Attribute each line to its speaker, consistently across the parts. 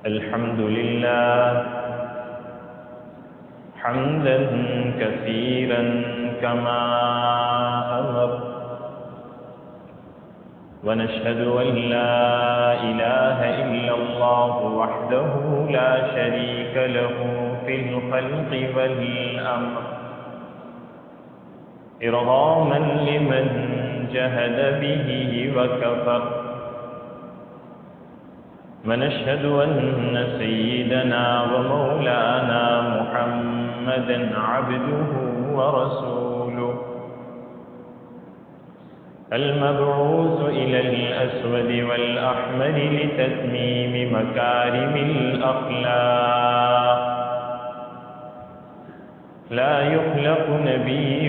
Speaker 1: الحمد لله حمدا كثيرا كما أمر، ونشهد أن لا إله إلا الله وحده لا شريك له في الخلق والأمر، إرغاما لمن جهد به وكفر، ونشهد أن سيدنا ومولانا محمدا عبده ورسوله، المبعوث إلى الأسود والأحمر لتتميم مكارم الأخلاق، لا يخلق نبي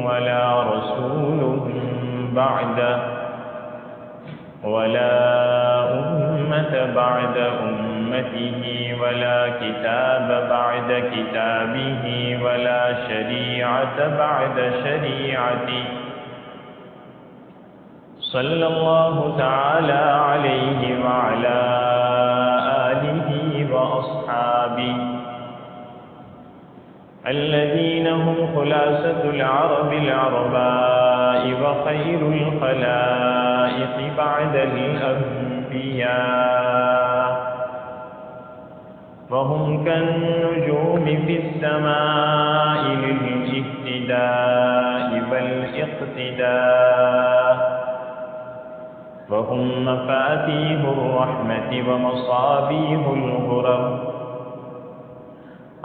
Speaker 1: ولا رسول بعده، ولا أمة بعد أمته، ولا كتاب بعد كتابه، ولا شريعة بعد شريعته، صلى الله تعالى عليه وعلى آله وأصحابه الذين هم خلاصة العرب العرباء وخير الخلائق بعد الأنبياء، وهم كالنجوم في السماء للاهتداء والاقتداء، وهم مفاتيح الرحمة ومصابيح الغرر.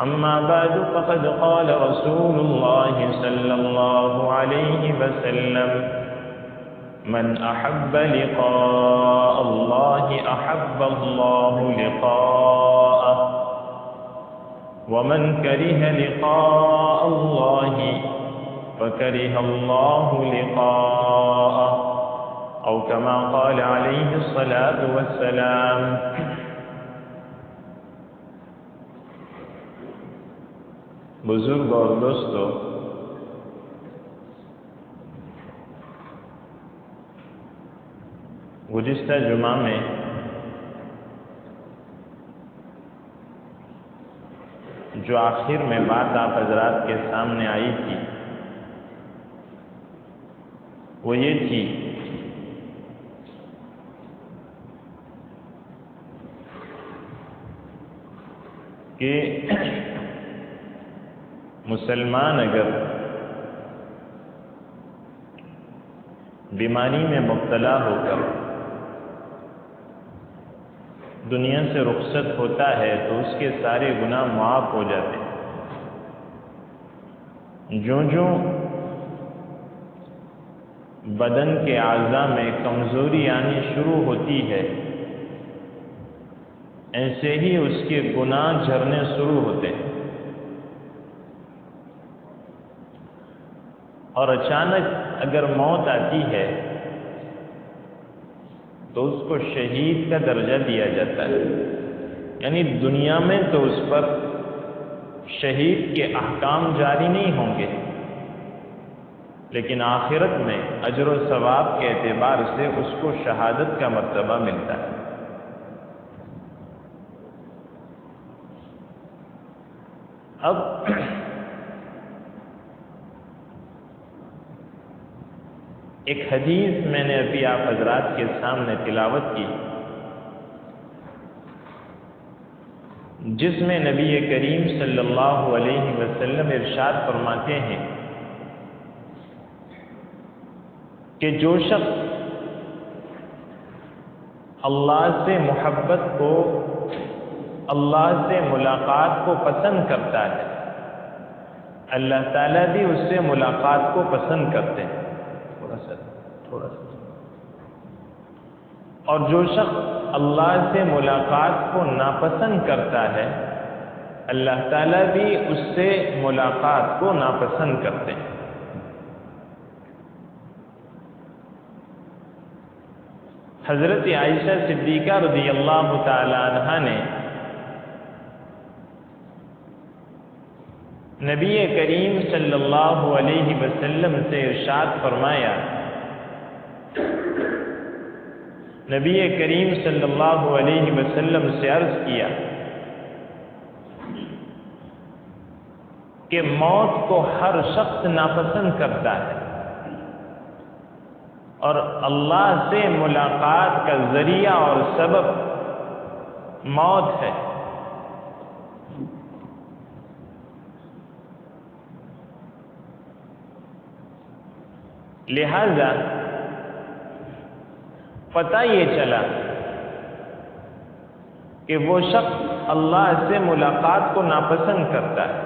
Speaker 1: أما بعد، فقد قال رسول الله صلى الله عليه وسلم: من أحب لقاء الله أحب الله لقاءه، ومن كره لقاء الله فكره الله لقاءه، أو كما قال عليه الصلاة والسلام. بزرگ اور دوستو، گزشتہ جمعہ میں جو آخر میں بات آپ حضرات کے سامنے آئی تھی وہ یہ تھی کہ مسلمان اگر بیماری میں مبتلا ہو کر دنیا سے رخصت ہوتا ہے تو اس کے سارے گناہ معاف ہو جاتے ہیں. جو بدن کے اعضاء میں کمزوری آنی شروع ہوتی ہے، ایسے ہی اس کے گناہ جھرنے شروع ہوتے ہیں، اور اچانک اگر موت آتی ہے تو اس کو شہید کا درجہ دیا جاتا ہے. یعنی دنیا میں تو اس پر شہید کے احکام جاری نہیں ہوں گے، لیکن آخرت میں اجر و ثواب کے اعتبار سے اس کو شہادت کا مرتبہ ملتا ہے. اب ایک حدیث میں نے ابھی آپ حضرات کے سامنے تلاوت کی، جس میں نبی کریم صلی اللہ علیہ وسلم ارشاد فرماتے ہیں کہ جو شخص اللہ سے محبت کو، اللہ سے ملاقات کو پسند کرتا ہے، اللہ تعالیٰ بھی اس سے ملاقات کو پسند کرتے ہیں. تھوڑا سا اور جو شخص اللہ سے ملاقات کو ناپسند کرتا ہے، اللہ تعالیٰ بھی اس سے ملاقات کو ناپسند کرتے ہیں. حضرت عائشہ صدیقہ رضی اللہ تعالی عنہا نے نبی کریم صلی اللہ علیہ وسلم سے ارشاد فرمایا نبی کریم صلی اللہ علیہ وسلم سے عرض کیا کہ موت کو ہر شخص ناپسند کرتا ہے اور اللہ سے ملاقات کا ذریعہ اور سبب موت ہے۔ لہذا پتہ یہ چلا کہ وہ شخص اللہ سے ملاقات کو ناپسند کرتا ہے،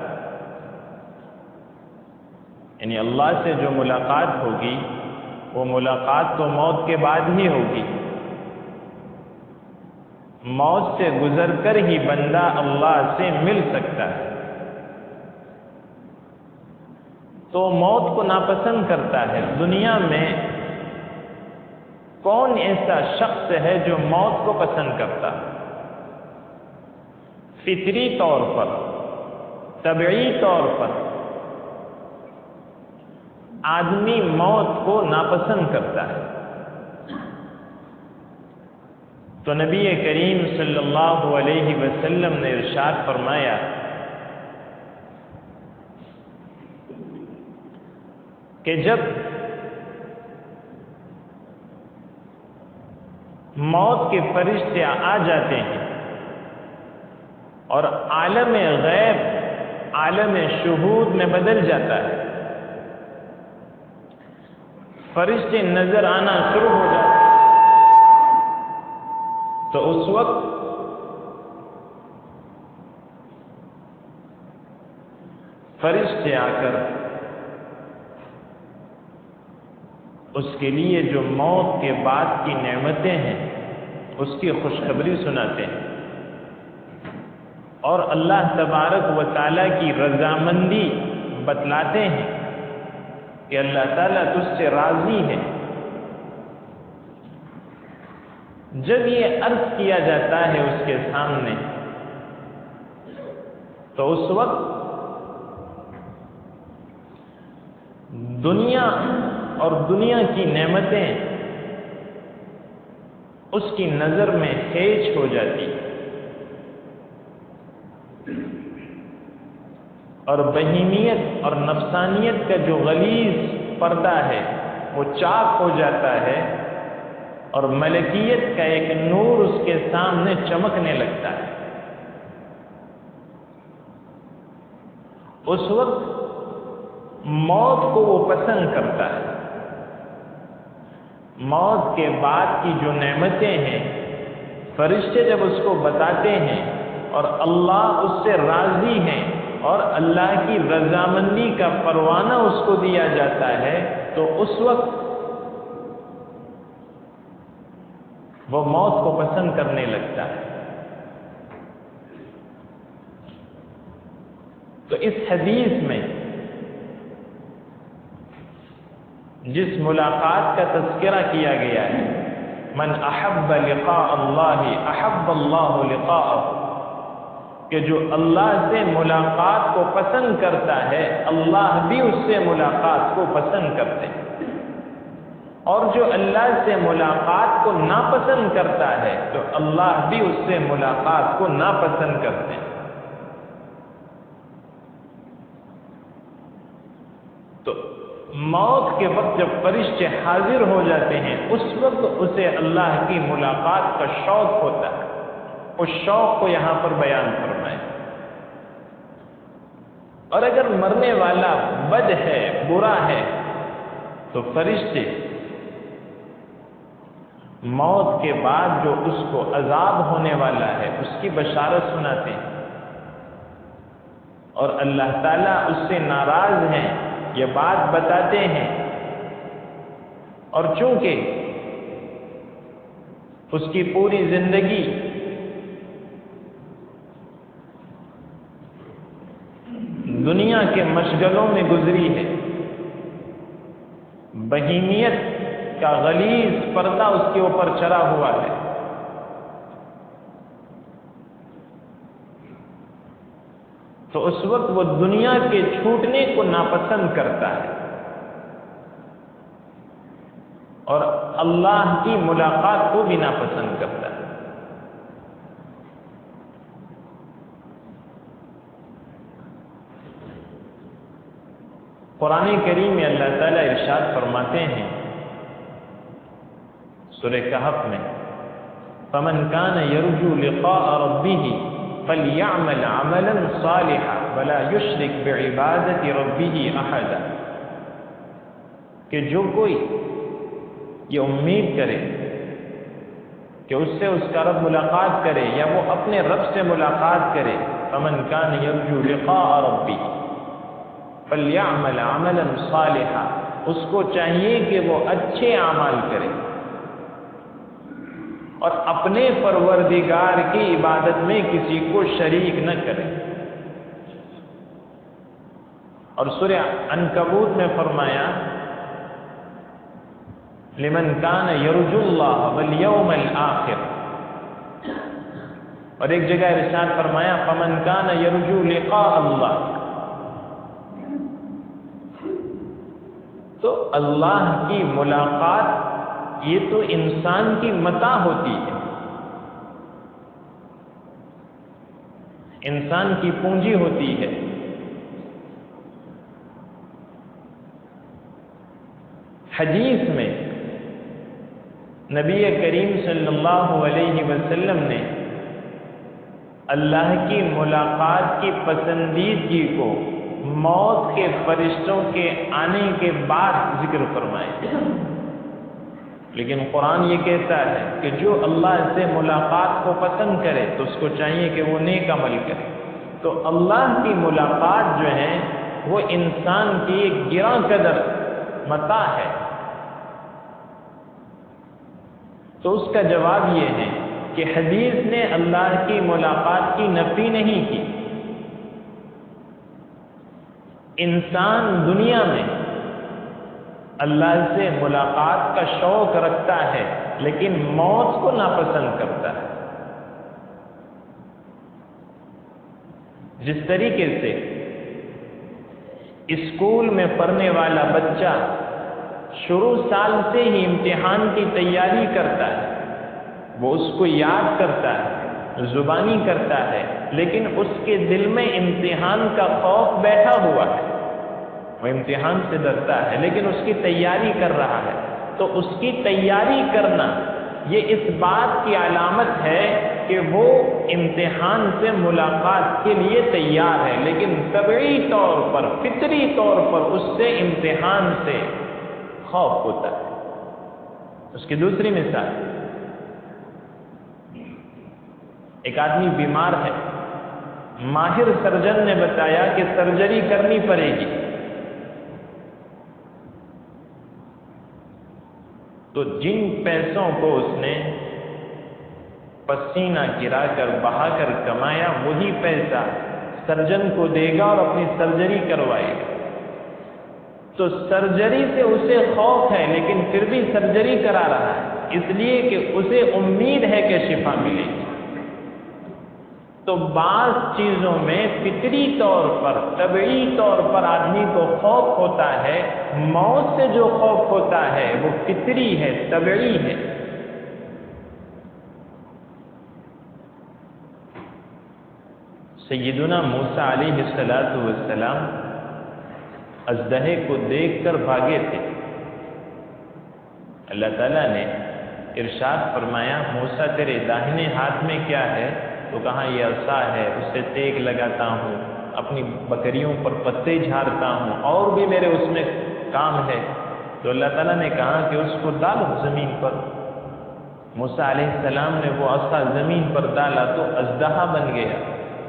Speaker 1: یعنی اللہ سے جو ملاقات ہوگی وہ ملاقات تو موت کے بعد ہی ہوگی، موت سے گزر کر ہی بندہ اللہ سے مل سکتا ہے، تو موت کو ناپسند کرتا ہے۔ دنیا میں کون ایسا شخص ہے جو موت کو پسند کرتا؟ فطری طور پر، طبعی طور پر آدمی موت کو ناپسند کرتا ہے۔ تو نبی کریم صلی اللہ علیہ وسلم نے ارشاد فرمایا کہ جب موت کے فرشتے آ جاتے ہیں اور عالم غیب عالم شہود میں بدل جاتا ہے، فرشتے نظر آنا شروع ہو جاتے ہیں، تو اس وقت فرشتے آ کر اس کے لیے جو موت کے بعد کی نعمتیں ہیں اس کی خوشخبری سناتے ہیں اور اللہ تبارک و تعالیٰ کی رضامندی بتلاتے ہیں کہ اللہ تعالیٰ تجھ سے راضی ہے۔ جب یہ عرض کیا جاتا ہے اس کے سامنے تو اس وقت دنیا اور دنیا کی نعمتیں اس کی نظر میں ہیج ہو جاتی اور بہیمیت اور نفسانیت کا جو غلیظ پردہ ہے وہ چاک ہو جاتا ہے اور ملکیت کا ایک نور اس کے سامنے چمکنے لگتا ہے۔ اس وقت موت کو وہ پسند کرتا ہے۔ موت کے بعد کی جو نعمتیں ہیں فرشتے جب اس کو بتاتے ہیں اور اللہ اس سے راضی ہیں اور اللہ کی رضامندی کا پروانہ اس کو دیا جاتا ہے، تو اس وقت وہ موت کو پسند کرنے لگتا ہے۔ تو اس حدیث میں جس ملاقات کا تذکرہ کیا گیا ہے، من احب لقاء اللہ احب اللہ لقاءہ، کہ جو اللہ سے ملاقات کو پسند کرتا ہے اللہ بھی اس سے ملاقات کو پسند کرتے ہیں، اور جو اللہ سے ملاقات کو ناپسند کرتا ہے تو اللہ بھی اس سے ملاقات کو ناپسند کرتے ہیں۔ تو موت کے وقت جب فرشتے حاضر ہو جاتے ہیں اس وقت اسے اللہ کی ملاقات کا شوق ہوتا ہے۔ اس شوق کو یہاں پر بیان فرمائے۔ اور اگر مرنے والا بد ہے، برا ہے، تو فرشتے موت کے بعد جو اس کو عذاب ہونے والا ہے اس کی بشارت سناتے ہیں، اور اللہ تعالیٰ اس سے ناراض ہیں یہ بات بتاتے ہیں، اور چونکہ اس کی پوری زندگی دنیا کے مشغلوں میں گزری ہے، بہیمیت کا غلیظ پردہ اس کے اوپر چڑھا ہوا ہے، تو اس وقت وہ دنیا کے چھوٹنے کو ناپسند کرتا ہے اور اللہ کی ملاقات کو بھی ناپسند کرتا ہے۔ قرآن کریم میں اللہ تعالیٰ ارشاد فرماتے ہیں سورہ کہف میں، فَمَنْ كَانَ يَرْجُو لِقَاءَ رَبِّهِ فَلْيَعْمَلْ عَمَلًا صَالِحًا وَلَا يُشْرِكْ بِعِبَادَةِ رَبِّهِ أَحَدًا، کہ جو کوئی یہ امید کرے کہ اس سے اس کا رب ملاقات کرے یا وہ اپنے رب سے ملاقات کرے، فَمَنْ كَانَ يَرْجُو لِقَاءَ رَبِّهِ فَلْيَعْمَلْ عَمَلًا صَالِحًا، اس کو چاہیے کہ وہ اچھے اعمال کرے اور اپنے پروردگار کی عبادت میں کسی کو شریک نہ کرے۔ اور سورہ عنکبوت میں فرمایا، لمن کان یرجو اللہ والیوم الآخر، اور ایک جگہ ارشاد فرمایا، فمن کان یرجو لقاء اللہ۔ تو اللہ کی ملاقات یہ تو انسان کی متاع ہوتی ہے، انسان کی پونجی ہوتی ہے۔ حدیث میں نبی کریم صلی اللہ علیہ وسلم نے اللہ کی ملاقات کی پسندیدگی کو موت کے فرشتوں کے آنے کے بعد ذکر فرمائے، لیکن قرآن یہ کہتا ہے کہ جو اللہ سے ملاقات کو پسند کرے تو اس کو چاہیے کہ وہ نیک عمل کرے۔ تو اللہ کی ملاقات جو ہے وہ انسان کی ایک گراں قدر متاع ہے۔ تو اس کا جواب یہ ہے کہ حدیث نے اللہ کی ملاقات کی نفی نہیں کی۔ انسان دنیا میں اللہ سے ملاقات کا شوق رکھتا ہے لیکن موت کو ناپسند کرتا ہے۔ جس طریقے سے اسکول میں پڑھنے والا بچہ شروع سال سے ہی امتحان کی تیاری کرتا ہے، وہ اس کو یاد کرتا ہے، زبانی کرتا ہے، لیکن اس کے دل میں امتحان کا خوف بیٹھا ہوا ہے، وہ امتحان سے ڈرتا ہے لیکن اس کی تیاری کر رہا ہے۔ تو اس کی تیاری کرنا یہ اس بات کی علامت ہے کہ وہ امتحان سے ملاقات کے لیے تیار ہے، لیکن طبعی طور پر، فطری طور پر اس سے امتحان سے خوف ہوتا ہے۔ اس کی دوسری مثال، ایک آدمی بیمار ہے، ماہر سرجن نے بتایا کہ سرجری کرنی پڑے گی، تو جن پیسوں کو اس نے پسینہ گرا کر بہا کر کمایا وہی پیسہ سرجن کو دے گا اور اپنی سرجری کروائے گا۔ تو سرجری سے اسے خوف ہے لیکن پھر بھی سرجری کرا رہا ہے، اس لیے کہ اسے امید ہے کہ شفا ملے گی۔ تو بعض چیزوں میں فطری طور پر، طبعی طور پر آدمی کو خوف ہوتا ہے، موت سے جو خوف ہوتا ہے وہ فطری ہے، طبعی ہے۔ سیدنا موسیٰ علیہ السلام اژدہے کو دیکھ کر بھاگے تھے۔ اللہ تعالیٰ نے ارشاد فرمایا، موسیٰ تیرے داہنے ہاتھ میں کیا ہے؟ تو کہا یہ عصا ہے، اس سے تیگ لگاتا ہوں، اپنی بکریوں پر پتے جھاڑتا ہوں، اور بھی میرے اس میں کام ہے۔ تو اللہ تعالیٰ نے کہا کہ اس کو ڈالو زمین پر۔ موسیٰ علیہ السلام نے وہ عصا زمین پر ڈالا تو اژدہا بن گیا۔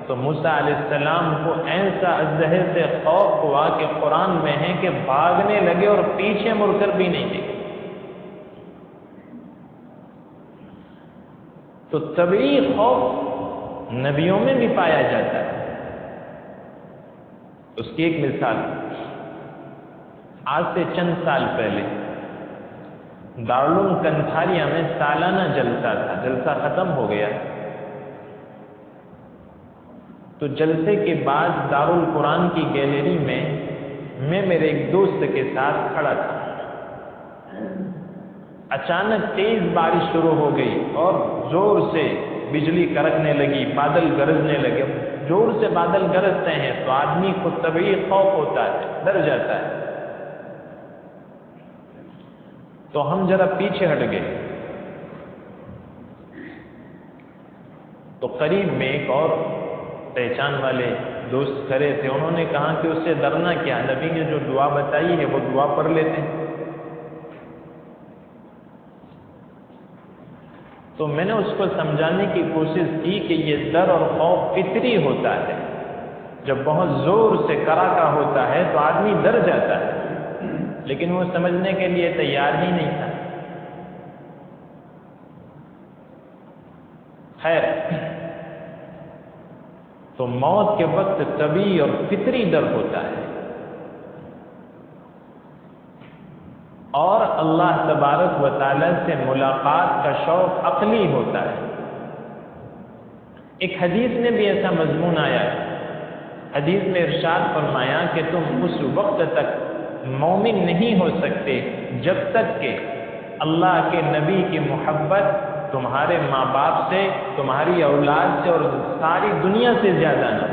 Speaker 1: تو موسیٰ علیہ السلام کو ایسا اژدہے سے خوف ہوا کہ قرآن میں ہے کہ بھاگنے لگے اور پیچھے مڑ کر بھی نہیں دیکھے۔ تو طبعی خوف نبیوں میں بھی پایا جاتا ہے۔ اس کی ایک مثال، آج سے چند سال پہلے دارالعلوم کنتھاریہ میں سالانہ جلسہ تھا، جلسہ ختم ہو گیا تو جلسے کے بعد دارالقرآن کی گیلری میں میرے ایک دوست کے ساتھ کھڑا تھا۔ اچانک تیز بارش شروع ہو گئی اور زور سے بجلی کڑکنے لگی، بادل گرجنے لگے. زور سے بادل گرجتے ہیں تو آدمی کو طبیعی خوف ہوتا ہے، ڈر جاتا ہے. تو ہم ذرا پیچھے ہٹ گئے. تو قریب میں ایک اور پہچان والے دوست کھڑے تھے. انہوں نے کہا کہ اس سے ڈرنا کیا، نبی نے جو دعا بتائی ہے وہ دعا پڑھ لیتے ہیں. تو میں نے اس کو سمجھانے کی کوشش کی کہ یہ ڈر اور خوف فطری ہوتا ہے. جب بہت زور سے کڑاکا ہوتا ہے تو آدمی ڈر جاتا ہے، لیکن وہ سمجھنے کے لیے تیار ہی نہیں تھا. خیر، تو موت کے وقت طبیعی اور فطری ڈر ہوتا ہے، اور اللہ تبارک و تعالی سے ملاقات کا شوق عقلی ہوتا ہے. ایک حدیث میں بھی ایسا مضمون آیا ہے. حدیث میں ارشاد فرمایا کہ تم اس وقت تک مومن نہیں ہو سکتے جب تک کہ اللہ کے نبی کی محبت تمہارے ماں باپ سے، تمہاری اولاد سے اور ساری دنیا سے زیادہ نہ.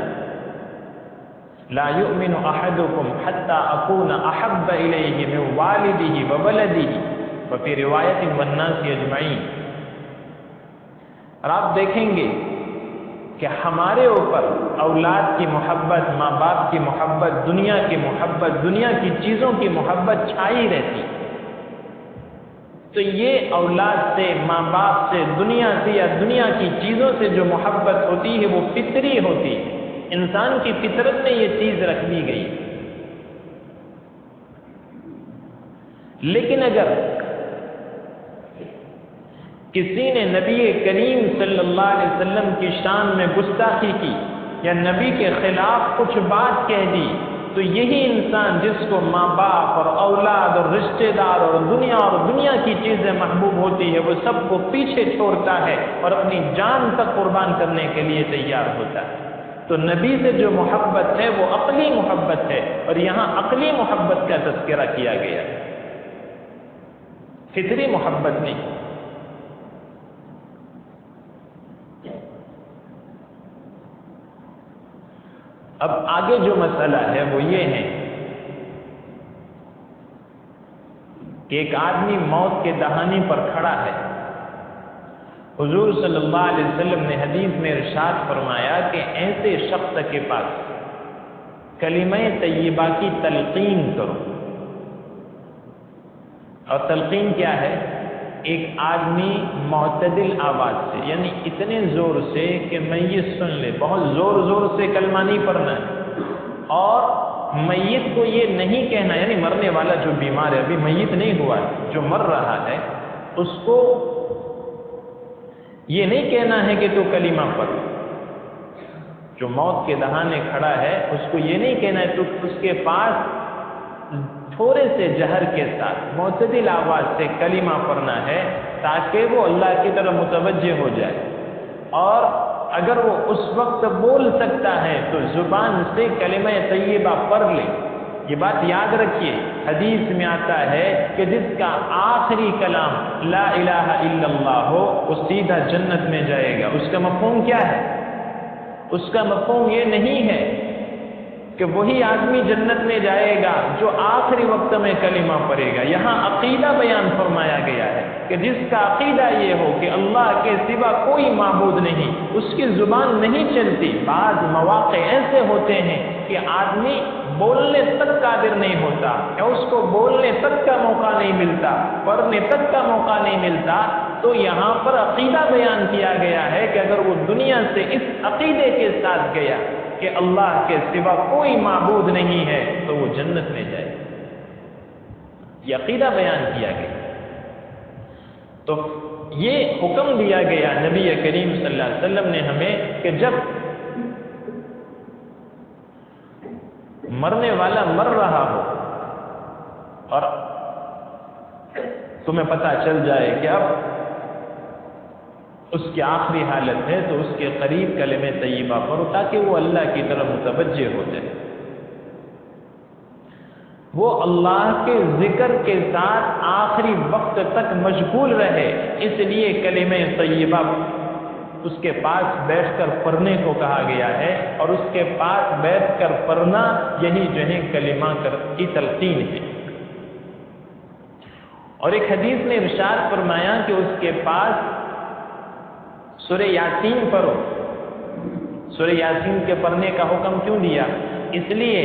Speaker 1: لا يؤمن احدكم حتى اكون احب اليه من والده وولده وفي روایت والناس اجمعین. اور آپ دیکھیں گے کہ ہمارے اوپر اولاد کی محبت، ماں باپ کی محبت، دنیا کی محبت، دنیا کی چیزوں کی محبت چھائی رہتی. تو یہ اولاد سے، ماں باپ سے، دنیا سے یا دنیا کی چیزوں سے جو محبت ہوتی ہے وہ فطری ہوتی ہے. انسان کی فطرت میں یہ چیز رکھ دی گئی. لیکن اگر کسی نے نبی کریم صلی اللہ علیہ وسلم کی شان میں گستاخی کی یا نبی کے خلاف کچھ بات کہہ دی، تو یہی انسان جس کو ماں باپ اور اولاد اور رشتہ دار اور دنیا کی چیزیں محبوب ہوتی ہے، وہ سب کو پیچھے چھوڑتا ہے اور اپنی جان تک قربان کرنے کے لیے تیار ہوتا ہے. تو نبی سے جو محبت ہے وہ عقلی محبت ہے، اور یہاں عقلی محبت کا تذکرہ کیا گیا، فطری محبت نہیں. اب آگے جو مسئلہ ہے وہ یہ ہے کہ ایک آدمی موت کے دہانے پر کھڑا ہے. حضور صلی اللہ علیہ وسلم نے حدیث میں ارشاد فرمایا کہ ایسے شخص کے پاس کلمہ طیبہ کی تلقین کرو. اور تلقین کیا ہے؟ ایک آدمی معتدل آواز سے، یعنی اتنے زور سے کہ میت سن لے، بہت زور زور سے کلمہ نہیں پڑھنا ہے. اور میت کو یہ نہیں کہنا، یعنی مرنے والا جو بیمار ہے، ابھی میت نہیں ہوا ہے، جو مر رہا ہے، اس کو یہ نہیں کہنا ہے کہ تو کلمہ پڑھ. جو موت کے دہانے کھڑا ہے اس کو یہ نہیں کہنا ہے، تو اس کے پاس تھوڑے سے جہر کے ساتھ معتدل آواز سے کلمہ پڑھنا ہے تاکہ وہ اللہ کی طرف متوجہ ہو جائے. اور اگر وہ اس وقت بول سکتا ہے تو زبان سے کلمہ طیبہ پڑھ لے. یہ بات یاد رکھیے، حدیث میں آتا ہے کہ جس کا آخری کلام لا الہ الا اللہ ہو وہ سیدھا جنت میں جائے گا. اس کا مفہوم کیا ہے؟ اس کا مفہوم یہ نہیں ہے کہ وہی آدمی جنت میں جائے گا جو آخری وقت میں کلمہ پڑھے گا. یہاں عقیدہ بیان فرمایا گیا ہے کہ جس کا عقیدہ یہ ہو کہ اللہ کے سوا کوئی معبود نہیں، اس کی زبان نہیں چلتی. بعض مواقع ایسے ہوتے ہیں کہ آدمی بولنے تک قادر نہیں ہوتا، یا اس کو بولنے تک کا موقع نہیں ملتا، پڑھنے تک کا موقع نہیں ملتا. تو یہاں پر عقیدہ بیان کیا گیا ہے کہ اگر وہ دنیا سے اس عقیدے کے ساتھ گیا کہ اللہ کے سوا کوئی معبود نہیں ہے تو وہ جنت میں جائے. یہ عقیدہ بیان کیا گیا. تو یہ حکم دیا گیا نبی کریم صلی اللہ علیہ وسلم نے ہمیں کہ جب مرنے والا مر رہا ہو اور تمہیں پتہ چل جائے کہ اب اس کی آخری حالت ہے تو اس کے قریب کلمہ طیبہ پڑھو تاکہ وہ اللہ کی طرف متوجہ ہو جائے. وہ اللہ کے ذکر کے ساتھ آخری وقت تک مشغول رہے، اس لیے کلمہ طیبہ اس کے پاس بیٹھ کر پڑھنے کو کہا گیا ہے، اور اس کے پاس بیٹھ کر پڑھنا یہی جو ہے کلمہ کی تلقین ہے۔ اور ایک حدیث میں ارشاد فرمایا کہ اس کے پاس سورہ یاسین پڑھو۔ سورہ یاسین کے پڑھنے کا حکم کیوں دیا؟ اس لیے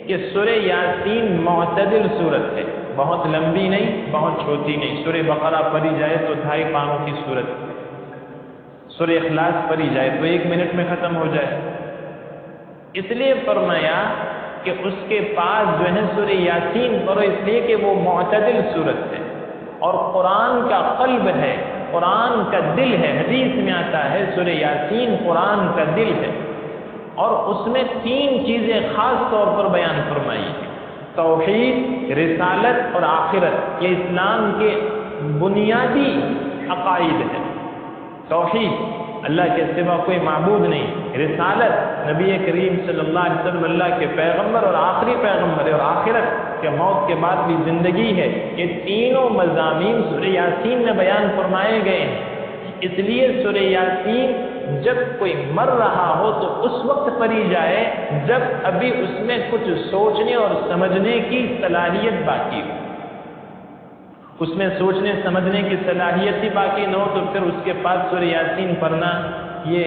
Speaker 1: کہ سورہ یاسین معتدل سورت ہے، بہت لمبی نہیں، بہت چھوٹی نہیں۔ سورہ بقرہ پڑھی جائے تو 2.5 پاروں کی سورت ہے، سورہ اخلاص پڑھی جائے تو 1 منٹ میں ختم ہو جائے۔ اس لیے فرمایا کہ اس کے پاس جو ہے سورہ یاسین پڑھو، اس لیے کہ وہ معتدل سورت ہے اور قرآن کا قلب ہے، قرآن کا دل ہے۔ حدیث میں آتا ہے سورہ یاسین قرآن کا دل ہے، اور اس میں 3 چیزیں خاص طور پر بیان فرمائی ہیں: توحید، رسالت اور آخرت۔ یہ اسلام کے بنیادی عقائد ہیں۔ توحید، اللہ کے سوا کوئی معبود نہیں۔ رسالت، نبی کریم صلی اللہ علیہ وسلم اللہ کے پیغمبر اور آخری پیغمبر ہے، اور آخرت کہ موت کے بعد بھی زندگی ہے۔ یہ تینوں مضامین سورہ یاسین میں بیان فرمائے گئے ہیں۔ اس لیے سورہ یاسین جب کوئی مر رہا ہو تو اس وقت پڑھی جائے جب ابھی اس میں کچھ سوچنے اور سمجھنے کی صلاحیت باقی ہو۔ اس میں سوچنے سمجھنے کی صلاحیت ہی باقی نہ ہو تو پھر اس کے پاس سورہ یاسین پڑھنا یہ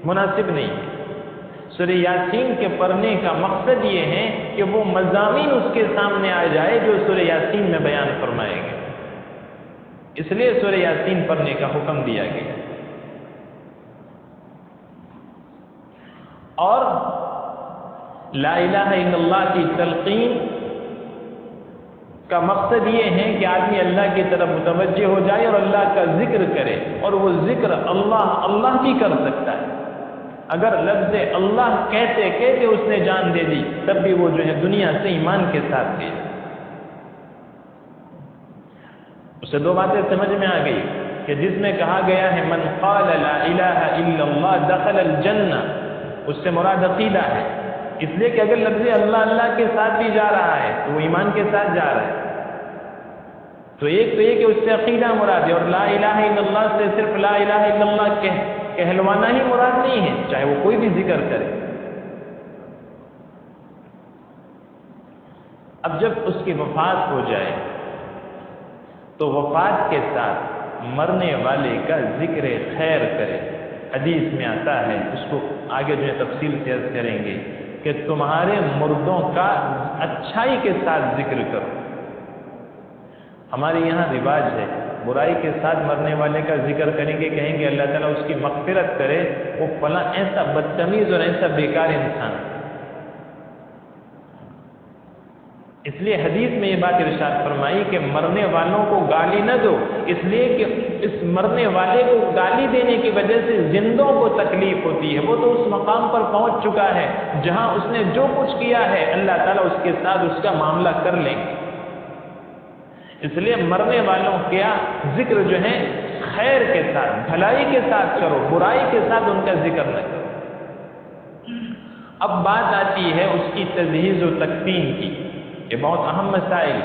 Speaker 1: مناسب نہیں ہے۔ سورہ یاسین کے پڑھنے کا مقصد یہ ہے کہ وہ مضامین اس کے سامنے آ جائے جو سورہ یاسین میں بیان فرمائے گئے، اس لیے سورہ یاسین پڑھنے کا حکم دیا گیا۔ اور لا الہ الا اللہ کی تلقین کا مقصد یہ ہے کہ آدمی اللہ کی طرف متوجہ ہو جائے اور اللہ کا ذکر کرے، اور وہ ذکر اللہ بھی کر سکتا ہے۔ اگر لفظ اللہ کہتے کہتے اس نے جان دے دی تب بھی وہ جو ہے دنیا سے ایمان کے ساتھ گیا۔ اسے 2 باتیں سمجھ میں آ گئی کہ جس میں کہا گیا ہے من قال لا الہ الا اللہ دخل الجنہ، اس سے مراد عقیدہ ہے، اس لیے کہ اگر لفظ اللہ کے ساتھ بھی جا رہا ہے تو وہ ایمان کے ساتھ جا رہا ہے۔ تو ایک تو یہ کہ اس سے عقیدہ مراد ہے، اور لا الہ الا اللہ سے صرف لا الہ الا اللہ کہلوانا ہی مراد نہیں ہے، چاہے وہ کوئی بھی ذکر کرے۔ اب جب اس کی وفات ہو جائے تو وفات کے ساتھ مرنے والے کا ذکر خیر کرے۔ حدیث میں آتا ہے، اس کو آگے جو ہے تفصیل سے عرض کریں گے کہ تمہارے مردوں کا اچھائی کے ساتھ ذکر کرو۔ ہمارے یہاں رواج ہے برائی کے ساتھ مرنے والے کا ذکر کریں گے، کہیں گے اللہ تعالیٰ اس کی مغفرت کرے، وہ فلاں ایسا بدتمیز اور ایسا بیکار انسان۔ اس لیے حدیث میں یہ بات ارشاد فرمائی کہ مرنے والوں کو گالی نہ دو، اس لیے کہ اس مرنے والے کو گالی دینے کی وجہ سے زندوں کو تکلیف ہوتی ہے۔ وہ تو اس مقام پر پہنچ چکا ہے جہاں اس نے جو کچھ کیا ہے اللہ تعالیٰ اس کے ساتھ اس کا معاملہ کر لیں گے۔ اس لیے مرنے والوں کا ذکر جو ہے خیر کے ساتھ، بھلائی کے ساتھ کرو، برائی کے ساتھ ان کا ذکر نہ کرو۔ اب بات آتی ہے اس کی تجہیز و تکفین کی، یہ بہت اہم مسائل۔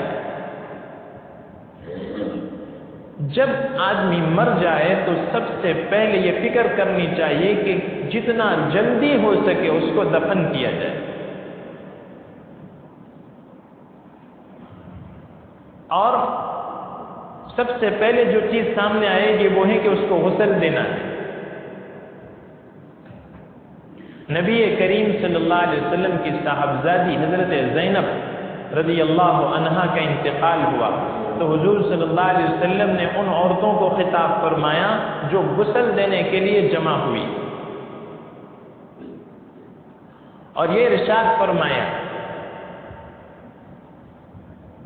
Speaker 1: جب آدمی مر جائے تو سب سے پہلے یہ فکر کرنی چاہیے کہ جتنا جلدی ہو سکے اس کو دفن کیا جائے، اور سب سے پہلے جو چیز سامنے آئے گی وہ ہے کہ اس کو غسل دینا ہے۔ نبی کریم صلی اللہ علیہ وسلم کی صاحبزادی حضرت زینب رضی اللہ عنہا کا انتقال ہوا تو حضور صلی اللہ علیہ وسلم نے ان عورتوں کو خطاب فرمایا جو غسل دینے کے لیے جمع ہوئی، اور یہ ارشاد فرمایا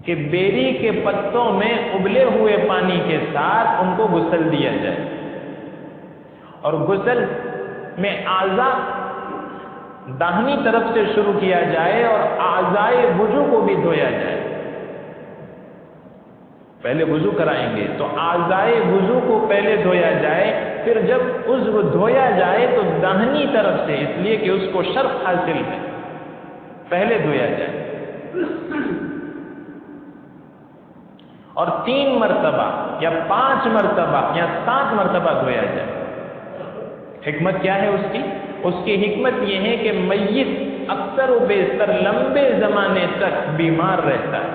Speaker 1: کہ بیری کے پتوں میں ابلے ہوئے پانی کے ساتھ ان کو غسل دیا جائے، اور غسل میں اعضاء داہنی طرف سے شروع کیا جائے اور اعضائے وضو کو بھی دھویا جائے۔ پہلے وضو کرائیں گے تو اعضائے وضو کو پہلے دھویا جائے، پھر جب عضو دھویا جائے تو داہنی طرف سے، اس لیے کہ اس کو شرف حاصل ہے، پہلے دھویا جائے۔ اور 3 مرتبہ یا 5 مرتبہ یا 7 مرتبہ دھویا جائے۔ حکمت کیا ہے اس کی؟ اس کی حکمت یہ ہے کہ میت اکثر و بیشتر لمبے زمانے تک بیمار رہتا ہے،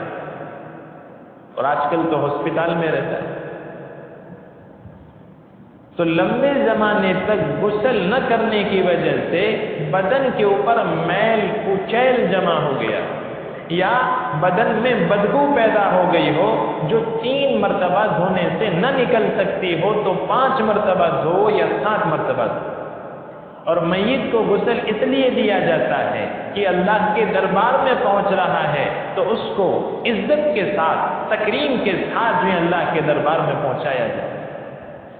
Speaker 1: اور آج کل تو ہسپتال میں رہتا ہے، تو لمبے زمانے تک غسل نہ کرنے کی وجہ سے بدن کے اوپر میل کچیل جمع ہو گیا، یا بدن میں بدبو پیدا ہو گئی ہو جو 3 مرتبہ دھونے سے نہ نکل سکتی ہو، تو 5 مرتبہ دھو یا 7 مرتبہ دھو۔ اور میت کو غسل اس لیے دیا جاتا ہے کہ اللہ کے دربار میں پہنچ رہا ہے تو اس کو عزت کے ساتھ، تکریم کے ساتھ جو اللہ کے دربار میں پہنچایا جائے۔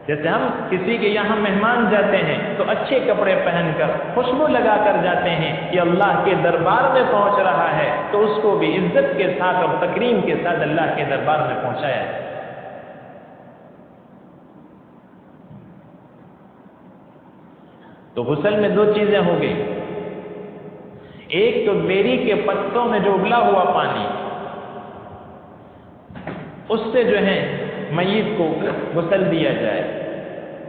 Speaker 1: جیسے ہم کسی کے یہاں مہمان جاتے ہیں تو اچھے کپڑے پہن کر، خوشبو لگا کر جاتے ہیں کہ اللہ کے دربار میں پہنچ رہا ہے، تو اس کو بھی عزت کے ساتھ اور تکریم کے ساتھ اللہ کے دربار میں پہنچایا جائے۔ تو غسل میں 2 چیزیں ہو گئی، ایک تو بیری کے پتوں میں جو ابلا ہوا پانی، اس سے جو ہے میت کو غسل دیا جائے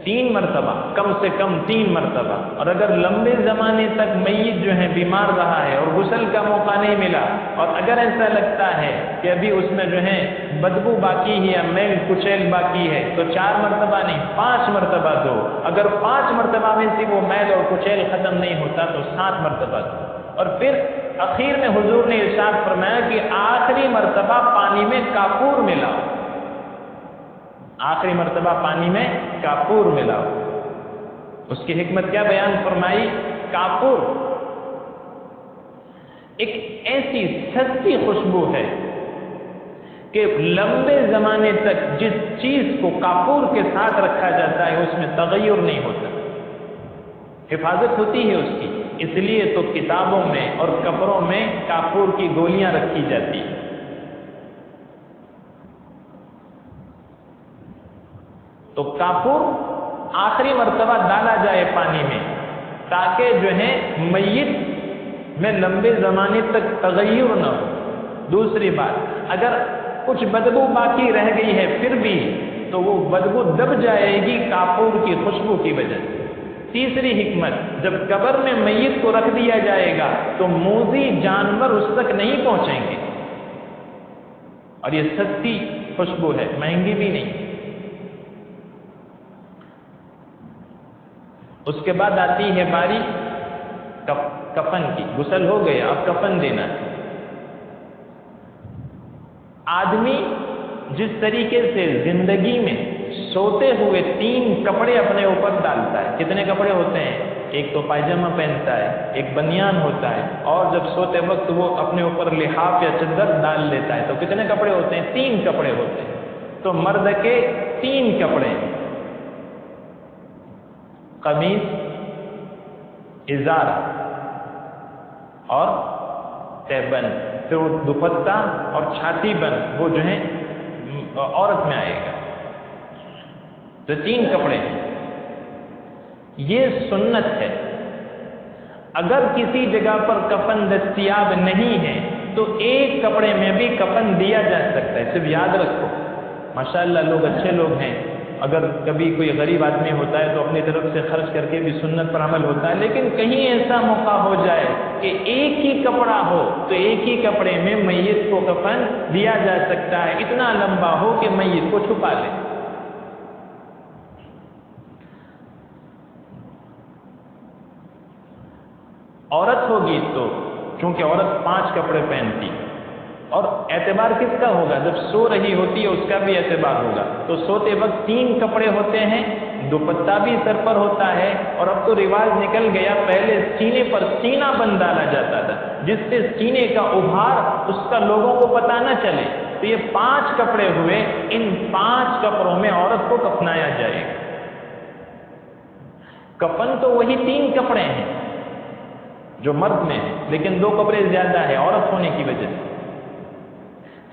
Speaker 1: 3 مرتبہ، کم سے کم 3 مرتبہ۔ اور اگر لمبے زمانے تک میت جو ہے بیمار رہا ہے اور غسل کا موقع نہیں ملا، اور اگر ایسا لگتا ہے کہ ابھی اس میں جو ہے بدبو باقی ہے یا میل کچیل باقی ہے، تو 4 مرتبہ نہیں 5 مرتبہ دو۔ اگر 5 مرتبہ میں سے وہ میل اور کچیل ختم نہیں ہوتا تو 7 مرتبہ دو۔ اور پھر اخیر میں حضور نے ارشاد فرمایا کہ آخری مرتبہ پانی میں کافور ملاؤ، آخری مرتبہ پانی میں کافور ملاؤ۔ اس کی حکمت کیا بیان فرمائی؟ کافور ایک ایسی سستی خوشبو ہے کہ لمبے زمانے تک جس چیز کو کافور کے ساتھ رکھا جاتا ہے اس میں تغیر نہیں ہوتا، حفاظت ہوتی ہے اس کی، اس لیے تو کتابوں میں اور کپڑوں میں کافور کی گولیاں رکھی جاتی ہیں۔ تو کافور آخری مرتبہ ڈالا جائے پانی میں، تاکہ جو ہے میت میں لمبے زمانے تک تغیر نہ ہو۔ دوسری بات، اگر کچھ بدبو باقی رہ گئی ہے پھر بھی، تو وہ بدبو دب جائے گی کافور کی خوشبو کی وجہ سے۔ تیسری حکمت، جب قبر میں میت کو رکھ دیا جائے گا تو موذی جانور اس تک نہیں پہنچیں گے، اور یہ سستی خوشبو ہے، مہنگی بھی نہیں۔ اس کے بعد آتی ہے باری کفن کی، غسل ہو گیا اب کفن دینا ہے۔ آدمی جس طریقے سے زندگی میں سوتے ہوئے 3 کپڑے اپنے اوپر ڈالتا ہے، کتنے کپڑے ہوتے ہیں؟ ایک تو پائجامہ پہنتا ہے، ایک بنیان ہوتا ہے، اور جب سوتے وقت وہ اپنے اوپر لحاف یا چادر ڈال لیتا ہے، تو کتنے کپڑے ہوتے ہیں؟ 3 کپڑے ہوتے ہیں۔ تو مرد کے 3 کپڑے، قمیص، ازار اور تہبند، پھر وہ دوپٹہ اور چھاتی بند، وہ جو ہے عورت میں آئے گا۔ تو 3 کپڑے ہیں، یہ سنت ہے۔ اگر کسی جگہ پر کفن دستیاب نہیں ہے تو ایک کپڑے میں بھی کفن دیا جا سکتا ہے، صرف یاد رکھو۔ ماشاءاللہ لوگ اچھے لوگ ہیں، اگر کبھی کوئی غریب آدمی ہوتا ہے تو اپنی طرف سے خرچ کر کے بھی سنت پر عمل ہوتا ہے، لیکن کہیں ایسا موقع ہو جائے کہ ایک ہی کپڑا ہو تو ایک ہی کپڑے میں میت کو کفن دیا جا سکتا ہے، اتنا لمبا ہو کہ میت کو چھپا لے۔ عورت ہوگی تو چونکہ عورت 5 کپڑے پہنتی، اور اعتبار کس کا ہوگا؟ جب سو رہی ہوتی ہے اس کا بھی اعتبار ہوگا۔ تو سوتے وقت 3 کپڑے ہوتے ہیں، دوپٹہ بھی سر پر ہوتا ہے، اور اب تو رواج نکل گیا، پہلے سینے پر سینہ بند ڈالا جاتا تھا جس سے سینے کا ابھار اس کا لوگوں کو پتہ نہ چلے۔ تو یہ 5 کپڑے ہوئے، ان 5 کپڑوں میں عورت کو کفنایا جائے گا۔ کفن تو وہی 3 کپڑے ہیں جو مرد میں ہیں، لیکن 2 کپڑے زیادہ ہیں عورت ہونے کی وجہ سے۔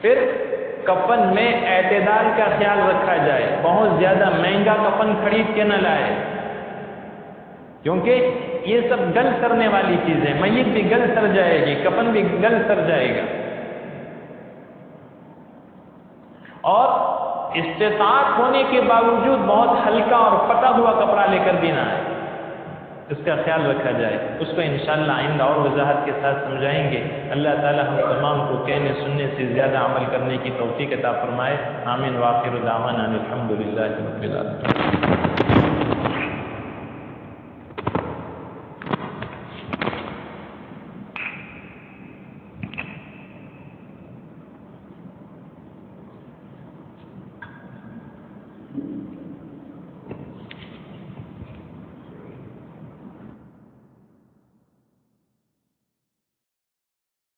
Speaker 1: پھر کفن میں اعتدال کا خیال رکھا جائے، بہت زیادہ مہنگا کفن خرید کے نہ لائے، کیونکہ یہ سب گل سرنے والی چیزیں، میت بھی گل سر جائے گی، کفن بھی گل سر جائے گا۔ اور استطاعت ہونے کے باوجود بہت ہلکا اور پھٹا ہوا کپڑا لے کر بھی نہ آئے، اس کا خیال رکھا جائے۔ اس کو انشاءاللہ آئندہ اور وضاحت کے ساتھ سمجھائیں گے۔ اللہ تعالی ہم تمام کو کہنے سننے سے زیادہ عمل کرنے کی توفیق عطا فرمائے۔ آمین۔ وآخر دعوانا الحمدللہ رب العالمین۔